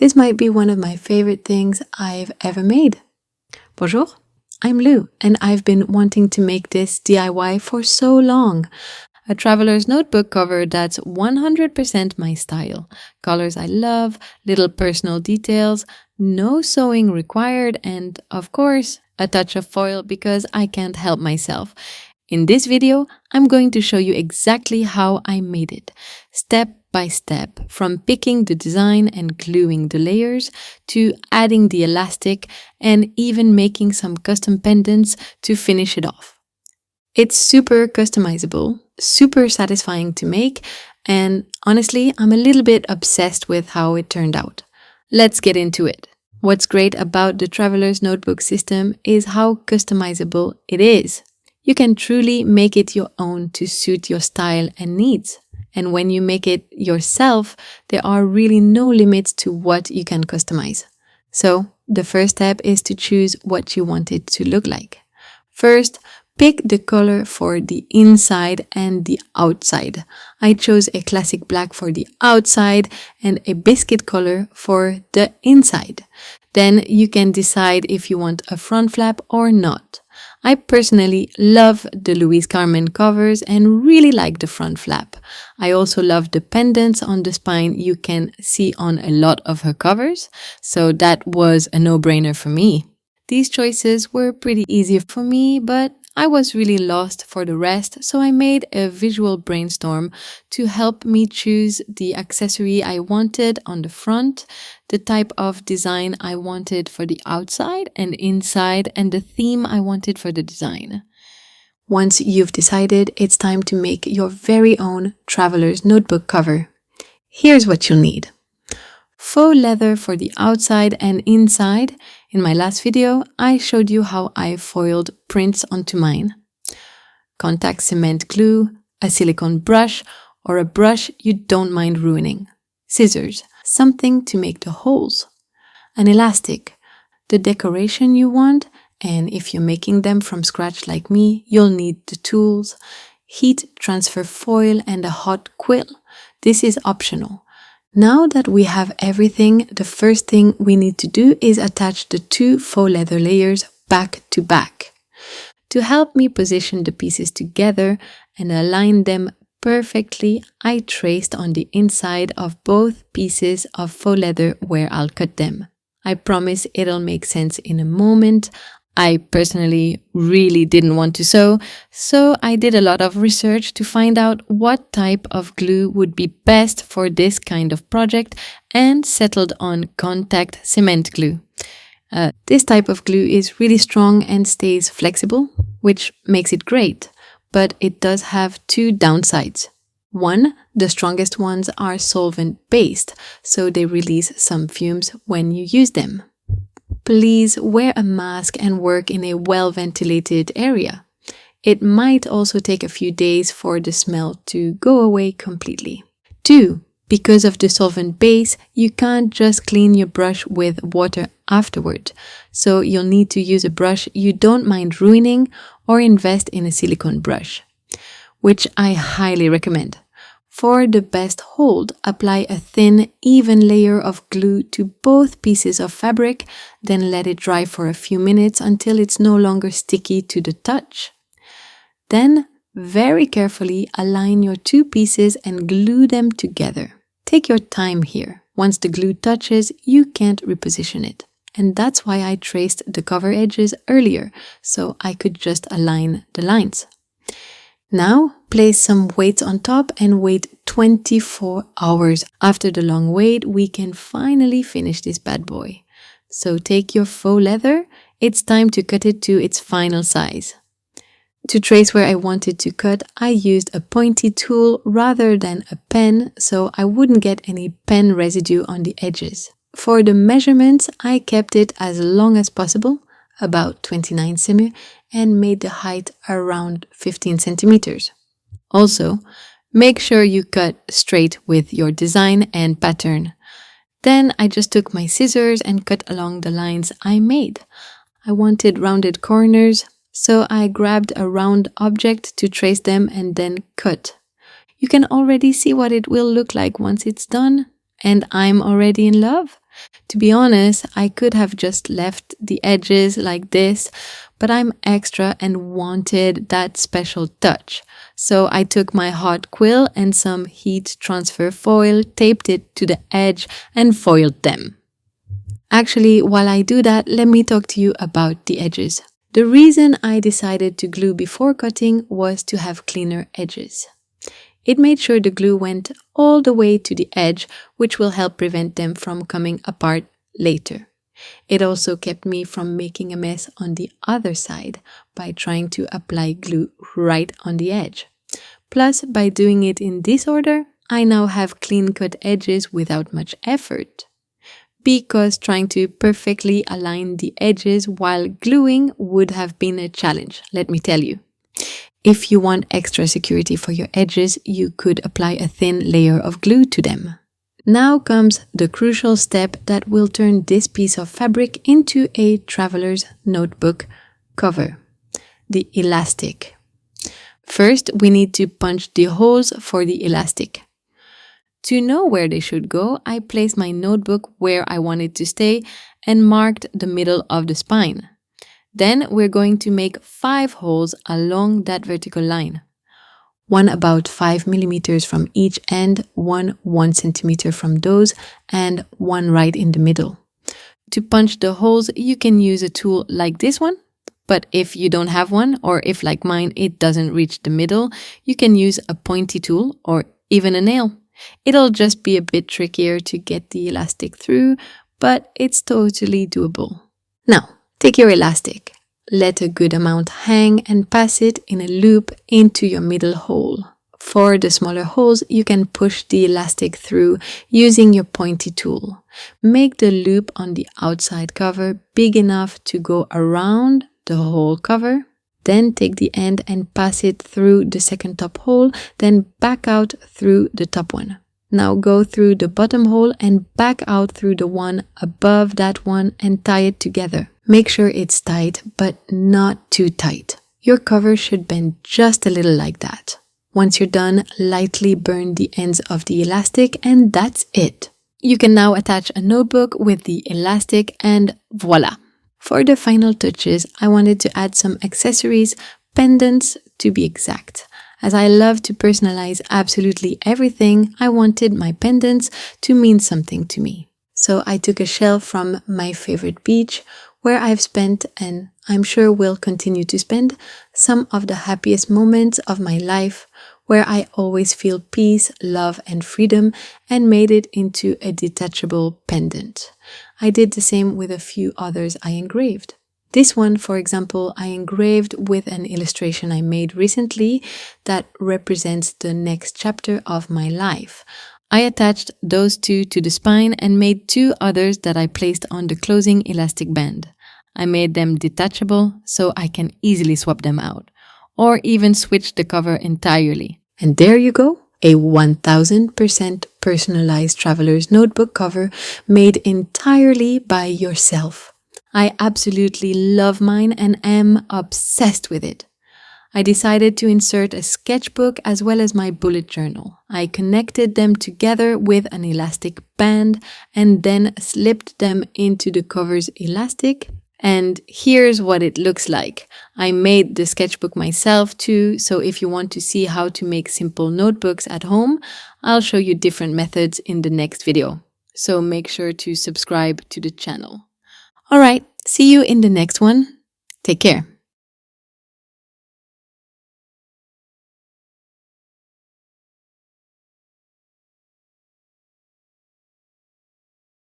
This might be one of my favorite things I've ever made. Bonjour, I'm Lou, and I've been wanting to make this DIY for so long. A traveler's notebook cover that's 100% my style. Colors I love, little personal details, no sewing required, and of course, a touch of foil because I can't help myself. In this video, I'm going to show you exactly how I made it, step by step, from picking the design and gluing the layers to adding the elastic and even making some custom pendants to finish it off. It's super customizable, super satisfying to make, and honestly, I'm a little bit obsessed with how it turned out. Let's get into it. What's great about the Traveler's Notebook system is how customizable it is. You can truly make it your own to suit your style and needs. And when you make it yourself, there are really no limits to what you can customize. So, the first step is to choose what you want it to look like. First, pick the color for the inside and the outside. I chose a classic black for the outside and a biscuit color for the inside. Then you can decide if you want a front flap or not. I personally love the Louise-Carmen covers and really like the front flap. I also love the pendants on the spine you can see on a lot of her covers, so that was a no-brainer for me. These choices were pretty easy for me, but I was really lost for the rest, so I made a visual brainstorm to help me choose the accessory I wanted on the front, the type of design I wanted for the outside and inside, and the theme I wanted for the design. Once you've decided, it's time to make your very own Traveler's Notebook cover. Here's what you'll need. Faux leather for the outside and inside. In my last video, I showed you how I foiled prints onto mine. Contact cement glue, a silicone brush, or a brush you don't mind ruining. Scissors, something to make the holes. An elastic, the decoration you want, and if you're making them from scratch like me, you'll need the tools, heat transfer foil, and a hot quill. This is optional. Now that we have everything, the first thing we need to do is attach the two faux leather layers back to back. To help me position the pieces together and align them perfectly, I traced on the inside of both pieces of faux leather where I'll cut them. I promise it'll make sense in a moment. I personally really didn't want to sew, so I did a lot of research to find out what type of glue would be best for this kind of project and settled on contact cement glue. This type of glue is really strong and stays flexible, which makes it great, but it does have two downsides. One, the strongest ones are solvent-based, so they release some fumes when you use them. Please wear a mask and work in a well-ventilated area. It might also take a few days for the smell to go away completely. 2. Because of the solvent base, you can't just clean your brush with water afterward, so you'll need to use a brush you don't mind ruining or invest in a silicone brush, which I highly recommend. For the best hold, apply a thin, even layer of glue to both pieces of fabric, then let it dry for a few minutes until it's no longer sticky to the touch. Then, very carefully align your two pieces and glue them together. Take your time here. Once the glue touches, you can't reposition it. And that's why I traced the cover edges earlier, so I could just align the lines. Now, place some weights on top and wait 24 hours. After the long wait, we can finally finish this bad boy. So take your faux leather, it's time to cut it to its final size. To trace where I wanted to cut, I used a pointy tool rather than a pen, so I wouldn't get any pen residue on the edges. For the measurements, I kept it as long as possible, about 29 cm, and made the height around 15 centimeters. Also, make sure you cut straight with your design and pattern. Then I just took my scissors and cut along the lines I made. I wanted rounded corners, so I grabbed a round object to trace them and then cut. You can already see what it will look like once it's done, and I'm already in love. To be honest, I could have just left the edges like this, but I'm extra and wanted that special touch. So I took my hot quill and some heat transfer foil, taped it to the edge and foiled them. Actually, while I do that, let me talk to you about the edges. The reason I decided to glue before cutting was to have cleaner edges. It made sure the glue went all the way to the edge, which will help prevent them from coming apart later. It also kept me from making a mess on the other side by trying to apply glue right on the edge. Plus, by doing it in this order, I now have clean-cut edges without much effort. Because trying to perfectly align the edges while gluing would have been a challenge, let me tell you. If you want extra security for your edges, you could apply a thin layer of glue to them. Now comes the crucial step that will turn this piece of fabric into a traveler's notebook cover, the elastic. First, we need to punch the holes for the elastic. To know where they should go, I placed my notebook where I want it to stay and marked the middle of the spine. Then we're going to make 5 holes along that vertical line. One about 5 millimeters from each end, 1 centimeter from those, and one right in the middle. To punch the holes, you can use a tool like this one, but if you don't have one, or if like mine, it doesn't reach the middle, you can use a pointy tool or even a nail. It'll just be a bit trickier to get the elastic through, but it's totally doable. Now, take your elastic, let a good amount hang and pass it in a loop into your middle hole. For the smaller holes, you can push the elastic through using your pointy tool. Make the loop on the outside cover big enough to go around the whole cover. Then take the end and pass it through the second top hole, then back out through the top one. Now go through the bottom hole and back out through the one above that one and tie it together. Make sure it's tight, but not too tight. Your cover should bend just a little like that. Once you're done, lightly burn the ends of the elastic and that's it. You can now attach a notebook with the elastic and voila! For the final touches, I wanted to add some accessories, pendants to be exact. As I love to personalize absolutely everything, I wanted my pendants to mean something to me. So I took a shell from my favorite beach, where I've spent, and I'm sure will continue to spend, some of the happiest moments of my life, where I always feel peace, love, and freedom, and made it into a detachable pendant. I did the same with a few others I engraved. This one, for example, I engraved with an illustration I made recently that represents the next chapter of my life. I attached those 2 to the spine and made 2 others that I placed on the closing elastic band. I made them detachable so I can easily swap them out, or even switch the cover entirely. And there you go, a 1000% personalized traveler's notebook cover made entirely by yourself. I absolutely love mine and am obsessed with it. I decided to insert a sketchbook as well as my bullet journal. I connected them together with an elastic band and then slipped them into the cover's elastic. And here's what it looks like. I made the sketchbook myself too, so if you want to see how to make simple notebooks at home, I'll show you different methods in the next video. So make sure to subscribe to the channel. Alright, see you in the next one. Take care.